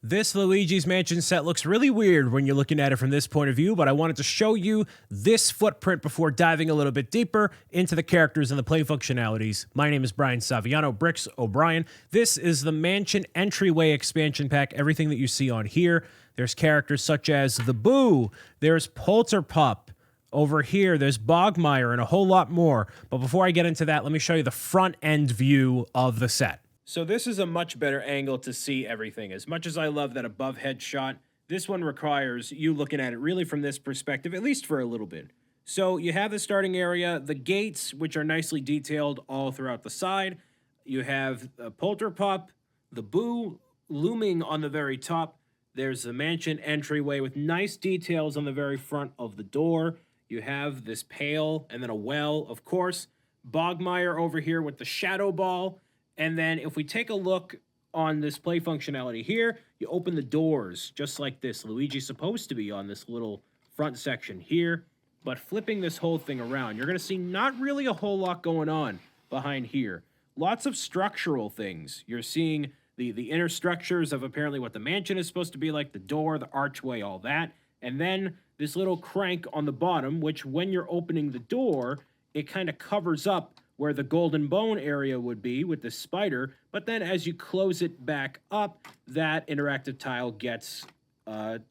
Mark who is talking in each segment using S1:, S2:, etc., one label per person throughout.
S1: This Luigi's Mansion set looks really weird when you're looking at it from this point of view, but I wanted to show you this footprint before diving a little bit deeper into the characters and the play functionalities. My name is Brian Saviano, Bricks O'Brien. This is the Mansion Entryway expansion pack, everything that you see on here. There's characters such as the Boo, there's Poulter Pup, over here there's Bogmire, and a whole lot more. But before I get into that, let me show you the front end view of the set. So this is a much better angle to see everything. As much as I love that above head shot, this one requires you looking at it really from this perspective, at least for a little bit. So you have the starting area, the gates, which are nicely detailed all throughout the side. You have a Poulter Pup, the Boo looming on the very top. There's the Mansion Entryway with nice details on the very front of the door. You have this pail and then a well, of course. Bogmire over here with the shadow ball. And then if we take a look on this play functionality here, you open the doors just like this. Luigi's supposed to be on this little front section here, but flipping this whole thing around, you're going to see not really a whole lot going on behind here. Lots of structural things. You're seeing the inner structures of apparently what the mansion is supposed to be like, the door, the archway, all that. And then this little crank on the bottom, which when you're opening the door, it kind of covers up where the golden bone area would be with the spider, but then as you close it back up, that interactive tile gets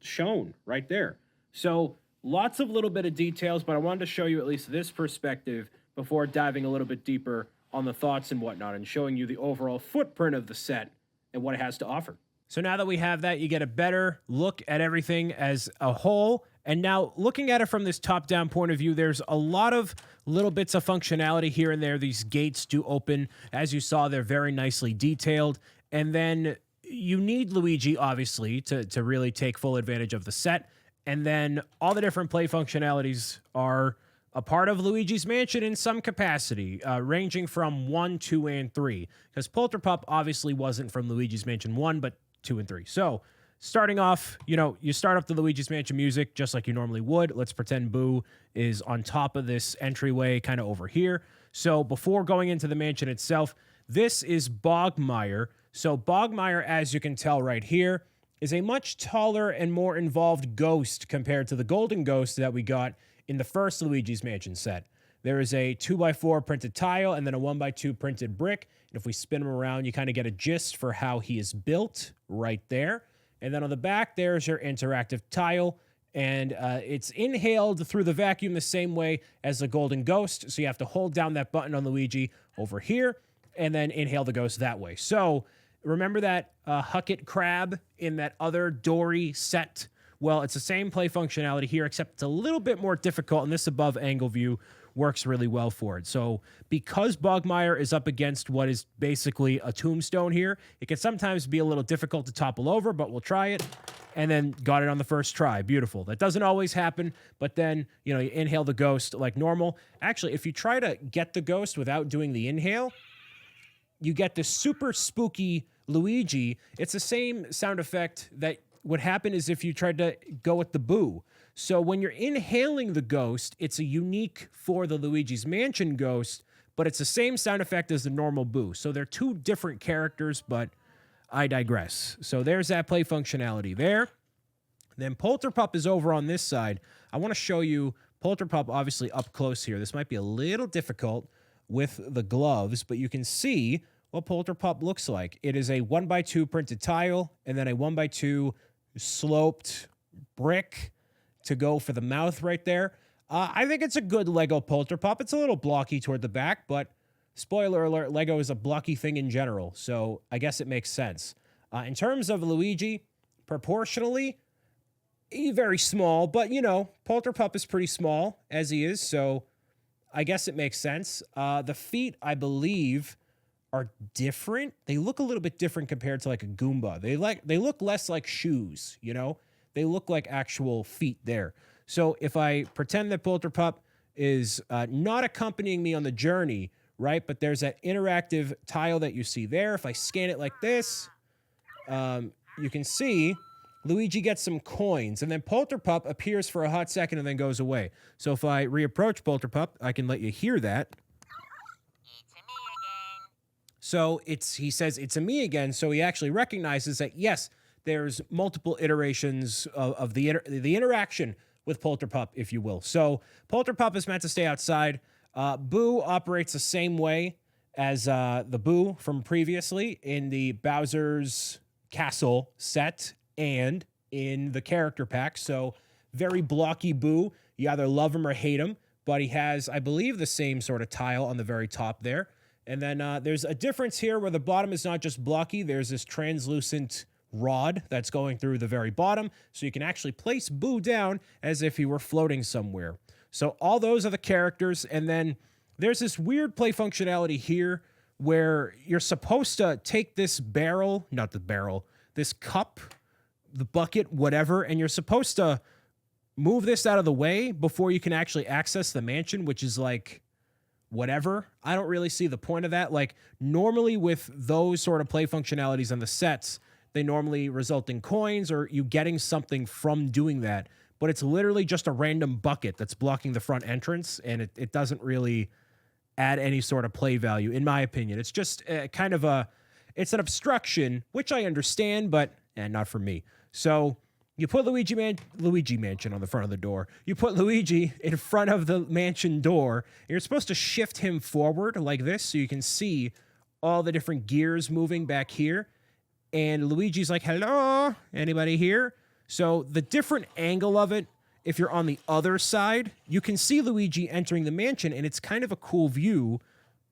S1: shown right there. So lots of little bit of details, but I wanted to show you at least this perspective before diving a little bit deeper on the thoughts and whatnot and showing you the overall footprint of the set and what it has to offer. So now that we have that, you get a better look at everything as a whole. And now looking at it from this top-down point of view, there's a lot of little bits of functionality here and there. These gates do open. As you saw, they're very nicely detailed. And then you need Luigi, obviously, to really take full advantage of the set. And then all the different play functionalities are a part of Luigi's Mansion in some capacity, ranging from 1, 2, and 3. Because Poulter Pup obviously wasn't from Luigi's Mansion 1, but 2 and 3. So starting off, you start up the Luigi's Mansion music just like you normally would. Let's pretend Boo is on top of this entryway kind of over here. So before going into the mansion itself, this is Bogmire. So Bogmire, as you can tell right here, is a much taller and more involved ghost compared to the golden ghost that we got in the first Luigi's Mansion set. There is a 2x4 printed tile and then a 1x2 printed brick. And if we spin him around, you kind of get a gist for how he is built right there. And then on the back, there's your interactive tile. And it's inhaled through the vacuum the same way as the golden ghost. So you have to hold down that button on Luigi over here and then inhale the ghost that way. So remember that Hucket crab in that other Dory set? Well, it's the same play functionality here, except it's a little bit more difficult, and this above angle view works really well for it. So because Bogmire is up against what is basically a tombstone here, it can sometimes be a little difficult to topple over, but we'll try it. And then got it on the first try. Beautiful. That doesn't always happen, but then, you inhale the ghost like normal. Actually, if you try to get the ghost without doing the inhale, you get this super spooky Luigi. It's the same sound effect that would happen is if you tried to go with the Boo. So when you're inhaling the ghost, it's a unique for the Luigi's Mansion ghost, but it's the same sound effect as the normal Boo. So they're two different characters, but I digress. So there's that play functionality there. Then Poulter Pup is over on this side. I want to show you Poulter Pup obviously up close here. This might be a little difficult with the gloves, but you can see what Poulter Pup looks like. It is a 1x2 printed tile and then a 1x2 sloped brick to go for the mouth right there. I think it's a good Lego Poulter Pup. It's a little blocky toward the back, but spoiler alert, Lego is a blocky thing in general, so I guess it makes sense. In terms of Luigi, proportionally, very small, but, Poulter Pup is pretty small as he is, so I guess it makes sense. The feet, I believe, are different. They look a little bit different compared to like a Goomba. They look less like shoes, They look like actual feet there. So if I pretend that Poulter Pup is not accompanying me on the journey, right? But there's that interactive tile that you see there. If I scan it like this, you can see Luigi gets some coins, and then Poulter Pup appears for a hot second and then goes away. So if I reapproach Poulter Pup, I can let you hear that. So he says, it's a me again. So he actually recognizes that, yes, there's multiple iterations of the interaction with Poulter Pup, if you will. So Poulter Pup is meant to stay outside. Boo operates the same way as the Boo from previously in the Bowser's Castle set and in the character pack. So very blocky Boo. You either love him or hate him, but he has, I believe, the same sort of tile on the very top there. And then there's a difference here where the bottom is not just blocky. There's this translucent rod that's going through the very bottom, so you can actually place Boo down as if he were floating somewhere. So all those are the characters, and then there's this weird play functionality here where you're supposed to take this barrel, not the barrel, this cup, the bucket, whatever, and you're supposed to move this out of the way before you can actually access the mansion, which is like whatever. I don't really see the point of that. Like normally with those sort of play functionalities on the sets, they normally result in coins or you getting something from doing that. But it's literally just a random bucket that's blocking the front entrance, and it doesn't really add any sort of play value, in my opinion. It's just kind of it's an obstruction, which I understand, but not for me. So you put Luigi Mansion on the front of the door. You put Luigi in front of the mansion door. And you're supposed to shift him forward like this so you can see all the different gears moving back here. And Luigi's like, hello, anybody here? So the different angle of it, if you're on the other side, you can see Luigi entering the mansion, and it's kind of a cool view,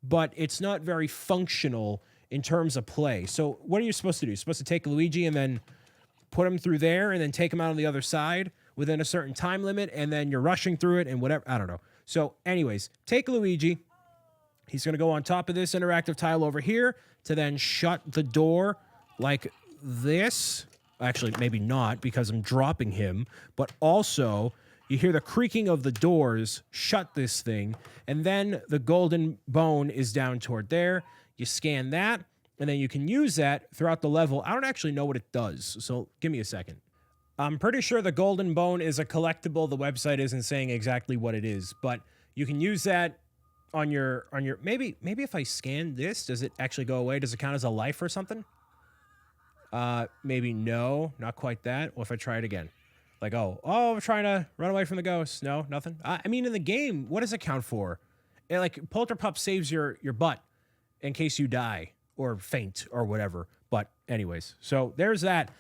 S1: but it's not very functional in terms of play. So what are you supposed to do? You're supposed to take Luigi and then put him through there and then take him out on the other side within a certain time limit, and then you're rushing through it and whatever. I don't know. So anyways, take Luigi. He's going to go on top of this interactive tile over here to then shut the door like this. Actually, maybe not because I'm dropping him, but also you hear the creaking of the doors shut this thing, and then the golden bone is down toward there. You scan that, and then you can use that throughout the level. I don't actually know what it does, so give me a second. I'm pretty sure the golden bone is a collectible. The website isn't saying exactly what it is, but you can use that on your maybe if I scan this, does it actually go away? Does it count as a life or something? Maybe no, not quite that. Well, if I try it again, like, I'm trying to run away from the ghost. No, nothing. I mean, in the game, what does it count for? Like, Poulter Pup saves your butt in case you die or faint or whatever. But anyways, so there's that.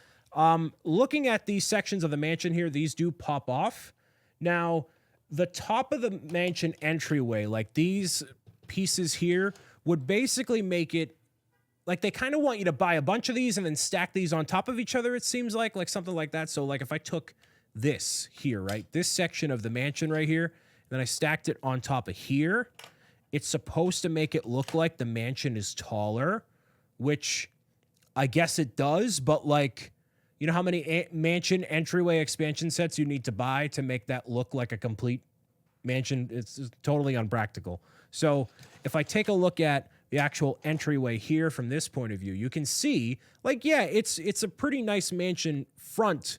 S1: Looking at these sections of the mansion here, these do pop off. Now, the top of the mansion entryway, like these pieces here, would basically make it like they kind of want you to buy a bunch of these and then stack these on top of each other, it seems like something like that. So like if I took this here, right, this section of the mansion right here, and then I stacked it on top of here, it's supposed to make it look like the mansion is taller, which I guess it does, but like, you know how many mansion entryway expansion sets you need to buy to make that look like a complete mansion? It's totally unpractical. So if I take a look at the actual entryway here from this point of view, you can see, like, yeah, it's a pretty nice mansion front,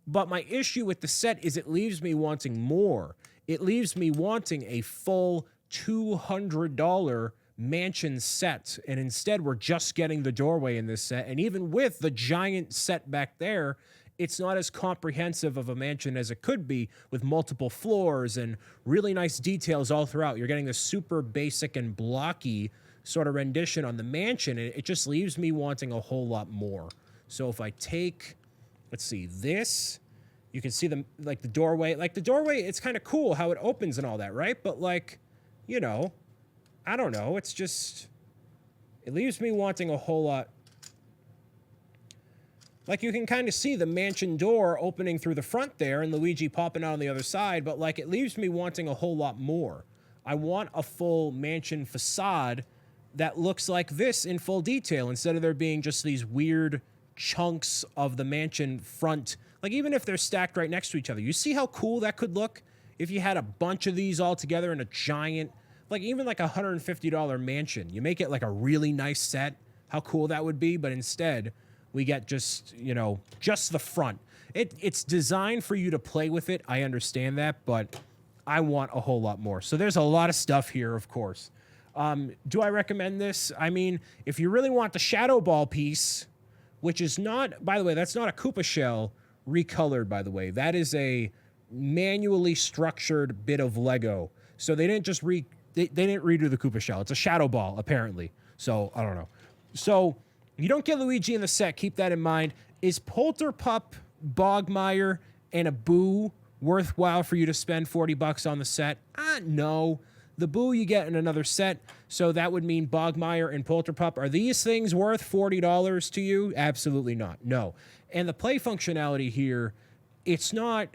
S1: but my issue with the set is it leaves me wanting more. It leaves me wanting a full $200 mansion set, and instead we're just getting the doorway in this set, and even with the giant set back there, it's not as comprehensive of a mansion as it could be with multiple floors and really nice details all throughout. You're getting this super basic and blocky sort of rendition on the mansion, and it just leaves me wanting a whole lot more. So if I take, let's see, this, you can see the doorway. Like the doorway, it's kind of cool how it opens and all that, right? But like, you know, I don't know. It's just, it leaves me wanting a whole lot. Like you can kind of see the mansion door opening through the front there and Luigi popping out on the other side, but like it leaves me wanting a whole lot more. I want a full mansion facade that looks like this in full detail instead of there being just these weird chunks of the mansion front. Like even if they're stacked right next to each other, you see how cool that could look if you had a bunch of these all together in a giant, like even like $150 mansion. You make it like a really nice set, how cool that would be, but instead we get just, you know, just the front. It's designed for you to play with it. I understand that, but I want a whole lot more. So there's a lot of stuff here, of course. Do I recommend this? I mean, if you really want the Shadow Ball piece, which is not, by the way, that's not a Koopa shell recolored, by the way. That is a manually structured bit of Lego. So they didn't just they didn't redo the Koopa shell. It's a shadow ball, apparently. So, I don't know. So, you don't get Luigi in the set. Keep that in mind. Is Poulter Pup, Bogmire, and a Boo worthwhile for you to spend $40 on the set? No. The Boo you get in another set, so that would mean Bogmire and Poulter Pup. Are these things worth $40 to you? Absolutely not. No. And the play functionality here, it's not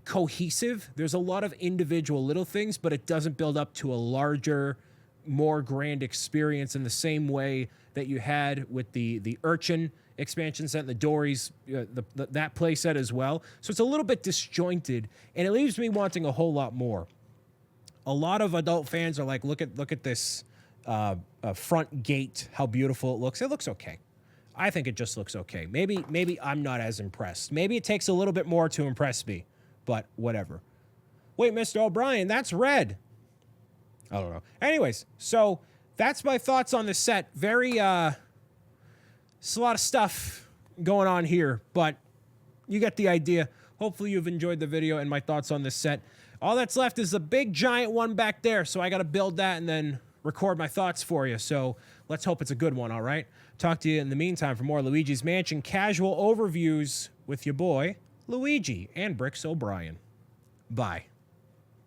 S1: cohesive. There's a lot of individual little things, but it doesn't build up to a larger, more grand experience in the same way that you had with the Urchin expansion set and the Dories, that play set as well. So it's a little bit disjointed, and it leaves me wanting a whole lot more. A lot of adult fans are like, look at this front gate, how beautiful it looks. It looks okay. I think it just looks okay. Maybe I'm not as impressed. Maybe it takes a little bit more to impress me, but whatever. Wait, Mr. O'Brien, that's red. I don't know. Anyways, so that's my thoughts on the set. Very, it's a lot of stuff going on here, but you get the idea. Hopefully you've enjoyed the video and my thoughts on this set. All that's left is the big giant one back there, so I got to build that and then record my thoughts for you. So let's hope it's a good one, all right? Talk to you in the meantime for more Luigi's Mansion casual overviews with your boy, Luigi, and Bricks O'Brien. Bye.